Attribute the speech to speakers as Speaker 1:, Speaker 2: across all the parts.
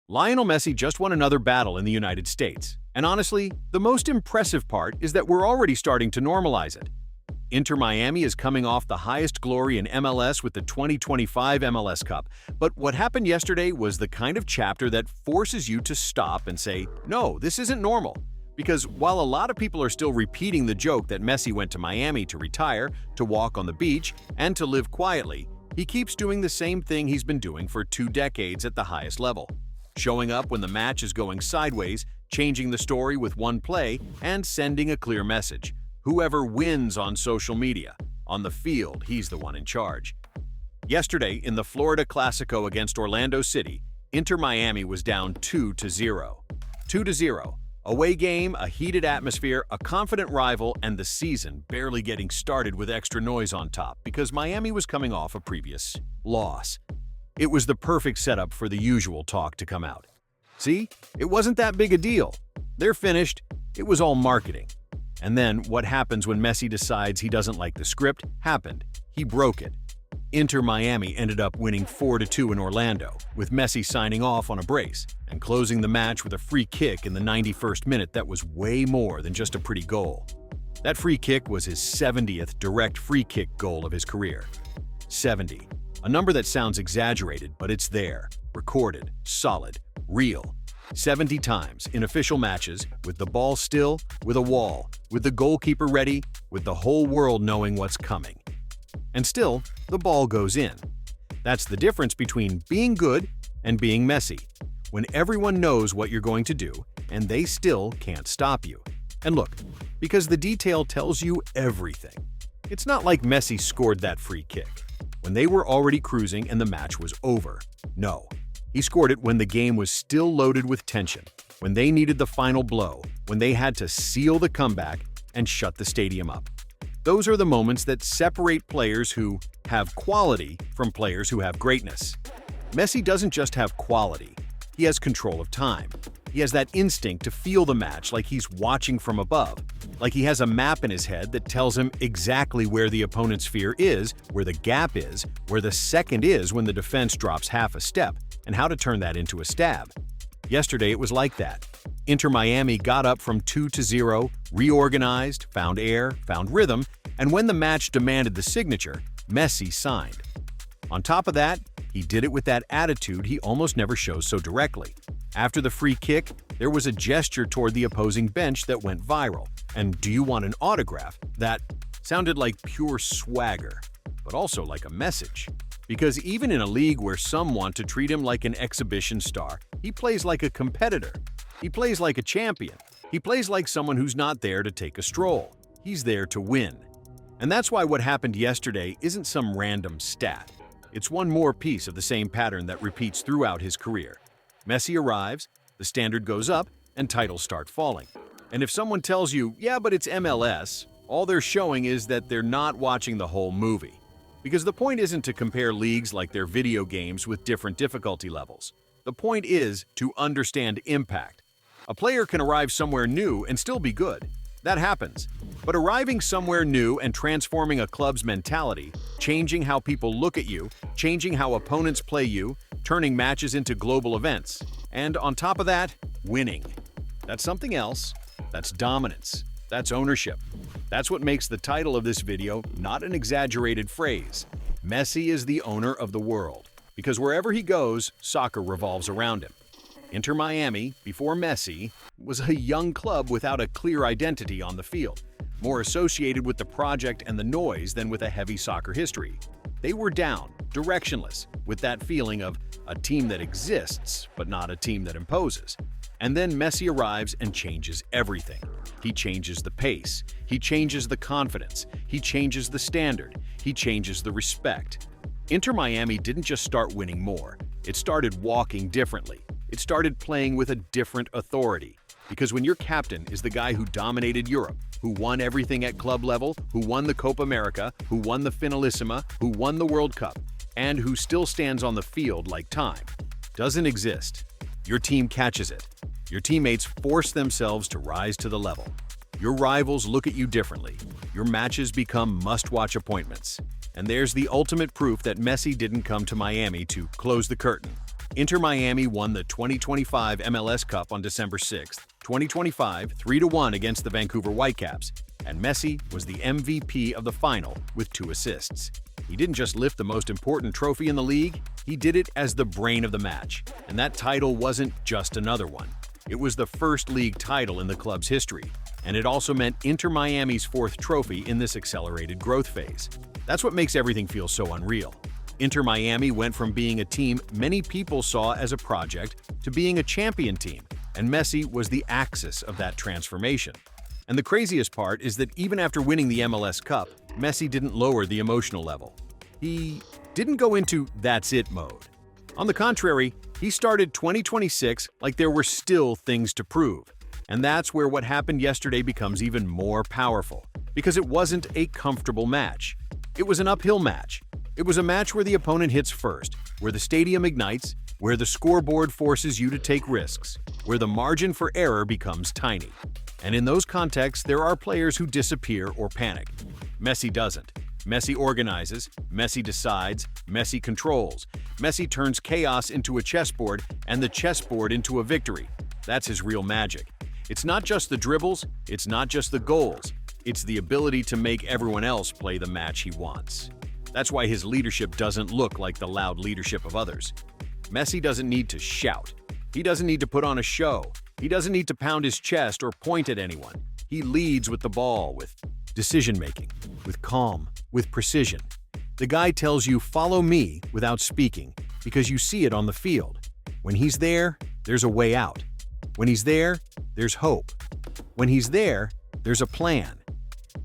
Speaker 1: Lionel Messi just won another battle in the United States. And honestly, the most impressive part is that we're already starting to normalize it. Inter Miami is coming off the highest glory in MLS with the 2025 MLS Cup, but what happened yesterday was the kind of chapter that forces you to stop and say, no, this isn't normal. Because while a lot of people are still repeating the joke that Messi went to Miami to retire, to walk on the beach, and to live quietly, he keeps doing the same thing he's been doing for 2 decades at the highest level. Showing up when the match is going sideways, changing the story with one play, and sending a clear message. Whoever wins on social media, on the field, he's the one in charge. Yesterday, in the Florida Classico against Orlando City, Inter Miami was down 2-0. 2-0. Away game, a heated atmosphere, a confident rival, and the season barely getting started with extra noise on top because Miami was coming off a previous loss. It was the perfect setup for the usual talk to come out. See, it wasn't that big a deal. They're finished. It was all marketing. And then what happens when Messi decides he doesn't like the script happened. He broke it. Inter Miami ended up winning 4-2 in Orlando, with Messi signing off on a brace and closing the match with a free kick in the 91st minute that was way more than just a pretty goal. That free kick was his 70th direct free kick goal of his career. 70. A number that sounds exaggerated, but it's there, recorded, solid, real. 70 times in official matches, with the ball still, with a wall, with the goalkeeper ready, with the whole world knowing what's coming. And still, the ball goes in. That's the difference between being good and being Messi, when everyone knows what you're going to do, and they still can't stop you. And look, because the detail tells you everything. It's not like Messi scored that free kick when they were already cruising and the match was over. No, he scored it when the game was still loaded with tension, when they needed the final blow, when they had to seal the comeback and shut the stadium up. Those are the moments that separate players who have quality from players who have greatness. Messi doesn't just have quality, he has control of time. He has that instinct to feel the match like he's watching from above, like he has a map in his head that tells him exactly where the opponent's sphere is, where the gap is, where the second is when the defense drops half a step, and how to turn that into a stab. Yesterday it was like that. Inter Miami got up from 2-0, reorganized, found air, found rhythm, and when the match demanded the signature, Messi signed. On top of that, he did it with that attitude he almost never shows so directly. After the free kick, there was a gesture toward the opposing bench that went viral. And "do you want an autograph?" that sounded like pure swagger, but also like a message. Because even in a league where some want to treat him like an exhibition star, he plays like a competitor. He plays like a champion. He plays like someone who's not there to take a stroll. He's there to win. And that's why what happened yesterday isn't some random stat. It's one more piece of the same pattern that repeats throughout his career. Messi arrives, the standard goes up, and titles start falling. And if someone tells you, yeah, but it's MLS, all they're showing is that they're not watching the whole movie. Because the point isn't to compare leagues like they're video games with different difficulty levels. The point is to understand impact. A player can arrive somewhere new and still be good. That happens. But arriving somewhere new and transforming a club's mentality, changing how people look at you, changing how opponents play you, turning matches into global events, and on top of that, winning. That's something else. That's dominance. That's ownership. That's what makes the title of this video not an exaggerated phrase. Messi is the owner of the world, because wherever he goes, soccer revolves around him. Inter Miami, before Messi, was a young club without a clear identity on the field, more associated with the project and the noise than with a heavy soccer history. They were down, directionless, with that feeling of a team that exists, but not a team that imposes. And then Messi arrives and changes everything. He changes the pace, he changes the confidence, he changes the standard, he changes the respect. Inter Miami didn't just start winning more, it started walking differently. It started playing with a different authority. Because when your captain is the guy who dominated Europe, who won everything at club level, who won the Copa America, who won the Finalissima, who won the World Cup, and who still stands on the field like time doesn't exist, your team catches it. Your teammates force themselves to rise to the level. Your rivals look at you differently. Your matches become must-watch appointments. And there's the ultimate proof that Messi didn't come to Miami to close the curtain. Inter Miami won the 2025 MLS Cup on December 6, 2025, 3-1 against the Vancouver Whitecaps, and Messi was the MVP of the final with 2 assists. He didn't just lift the most important trophy in the league, he did it as the brain of the match. And that title wasn't just another one. It was the first league title in the club's history, and it also meant Inter Miami's 4th trophy in this accelerated growth phase. That's what makes everything feel so unreal. Inter Miami went from being a team many people saw as a project to being a champion team, and Messi was the axis of that transformation. And the craziest part is that even after winning the MLS Cup, Messi didn't lower the emotional level. He didn't go into "that's it" mode. On the contrary, he started 2026 like there were still things to prove. And that's where what happened yesterday becomes even more powerful, because it wasn't a comfortable match. It was an uphill match. It was a match where the opponent hits first, where the stadium ignites, where the scoreboard forces you to take risks, where the margin for error becomes tiny. And in those contexts, there are players who disappear or panic. Messi doesn't. Messi organizes, Messi decides, Messi controls. Messi turns chaos into a chessboard and the chessboard into a victory. That's his real magic. It's not just the dribbles, it's not just the goals. It's the ability to make everyone else play the match he wants. That's why his leadership doesn't look like the loud leadership of others. Messi doesn't need to shout. He doesn't need to put on a show. He doesn't need to pound his chest or point at anyone. He leads with the ball, with decision-making, with calm, with precision. The guy tells you, "Follow me," without speaking, because you see it on the field. When he's there, there's a way out. When he's there, there's hope. When he's there, there's a plan.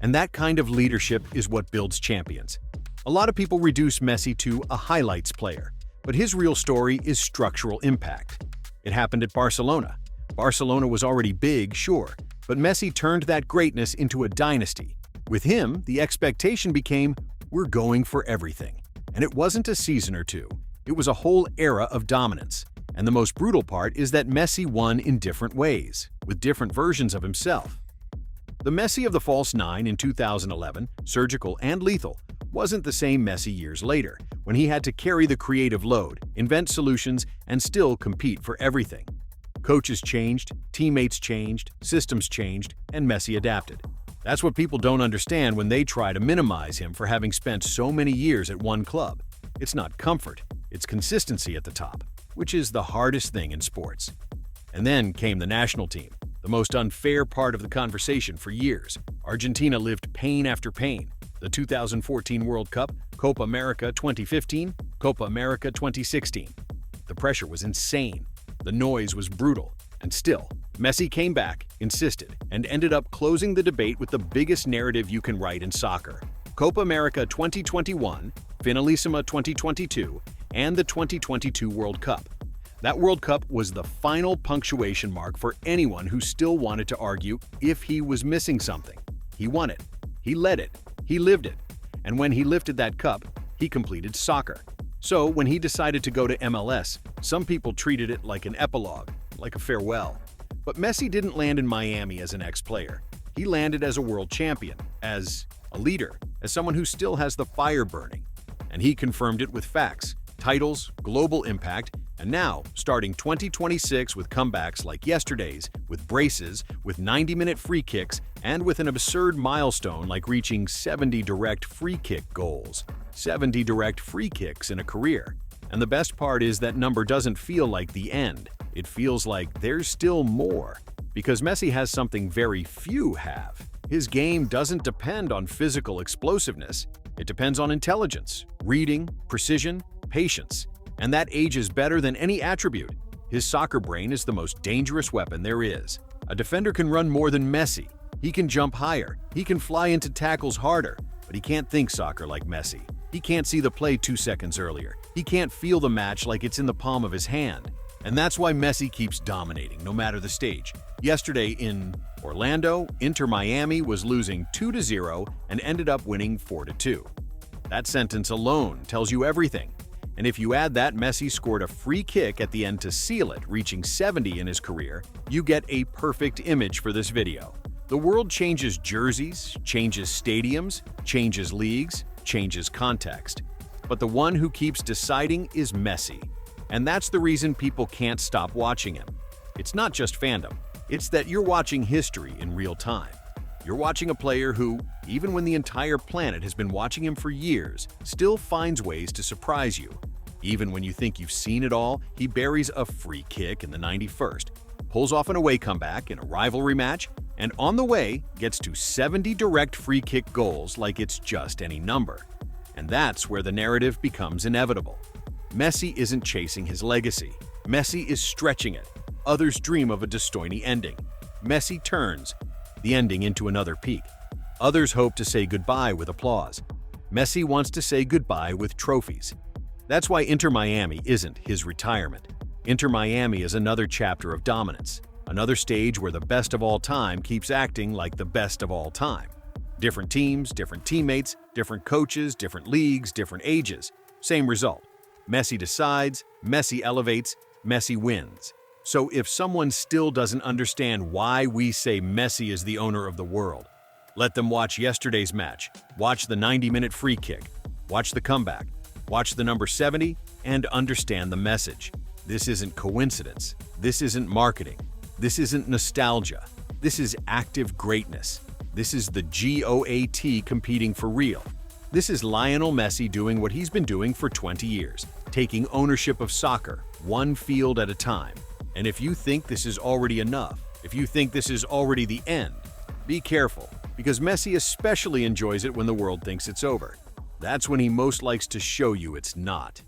Speaker 1: And that kind of leadership is what builds champions. A lot of people reduce Messi to a highlights player, but his real story is structural impact. It happened at Barcelona. Barcelona was already big, sure, but Messi turned that greatness into a dynasty. With him, the expectation became, we're going for everything. And it wasn't a season or two. It was a whole era of dominance. And the most brutal part is that Messi won in different ways, with different versions of himself. The Messi of the false nine in 2011, surgical and lethal, wasn't the same Messi years later, when he had to carry the creative load, invent solutions, and still compete for everything. Coaches changed, teammates changed, systems changed, and Messi adapted. That's what people don't understand when they try to minimize him for having spent so many years at one club. It's not comfort, it's consistency at the top, which is the hardest thing in sports. And then came the national team, the most unfair part of the conversation for years. Argentina lived pain after pain. The 2014 World Cup, Copa America 2015, Copa America 2016. The pressure was insane. The noise was brutal. And still, Messi came back, insisted, and ended up closing the debate with the biggest narrative you can write in soccer. Copa America 2021, Finalissima 2022, and the 2022 World Cup. That World Cup was the final punctuation mark for anyone who still wanted to argue if he was missing something. He won it. He led it. He lived it. And when he lifted that cup, he completed soccer. So when he decided to go to MLS, some people treated it like an epilogue, like a farewell. But Messi didn't land in Miami as an ex-player. He landed as a world champion, as a leader, as someone who still has the fire burning. And he confirmed it with facts, titles, global impact, and now, starting 2026 with comebacks like yesterday's, with braces, with 90-minute free kicks, and with an absurd milestone like reaching 70 direct free kick goals. 70 direct free kicks in a career. And the best part is that number doesn't feel like the end. It feels like there's still more. Because Messi has something very few have. His game doesn't depend on physical explosiveness. It depends on intelligence, reading, precision, patience. And that ages better than any attribute. His soccer brain is the most dangerous weapon there is. A defender can run more than Messi. He can jump higher. He can fly into tackles harder. But he can't think soccer like Messi. He can't see the play 2 seconds earlier. He can't feel the match like it's in the palm of his hand. And that's why Messi keeps dominating, no matter the stage. Yesterday in Orlando, Inter Miami was losing 2-0 and ended up winning 4-2. That sentence alone tells you everything. And if you add that Messi scored a free kick at the end to seal it, reaching 70 in his career, you get a perfect image for this video. The world changes jerseys, changes stadiums, changes leagues, changes context. But the one who keeps deciding is Messi. And that's the reason people can't stop watching him. It's not just fandom. It's that you're watching history in real time. You're watching a player who, even when the entire planet has been watching him for years, still finds ways to surprise you. Even when you think you've seen it all, he buries a free kick in the 91st, pulls off an away comeback in a rivalry match, and on the way gets to 70 direct free kick goals like it's just any number. And that's where the narrative becomes inevitable. Messi isn't chasing his legacy. Messi is stretching it. Others dream of a Dostoyevsky ending. Messi turns the ending into another peak. Others hope to say goodbye with applause. Messi wants to say goodbye with trophies. That's why Inter Miami isn't his retirement. Inter Miami is another chapter of dominance, another stage where the best of all time keeps acting like the best of all time. Different teams, different teammates, different coaches, different leagues, different ages. Same result. Messi decides, Messi elevates, Messi wins. So if someone still doesn't understand why we say Messi is the owner of the world, let them watch yesterday's match, watch the 90-minute free kick, watch the comeback, watch the number 70, and understand the message. This isn't coincidence. This isn't marketing. This isn't nostalgia. This is active greatness. This is the GOAT competing for real. This is Lionel Messi doing what he's been doing for 20 years, taking ownership of soccer, one field at a time. And if you think this is already enough, if you think this is already the end, be careful, because Messi especially enjoys it when the world thinks it's over. That's when he most likes to show you it's not.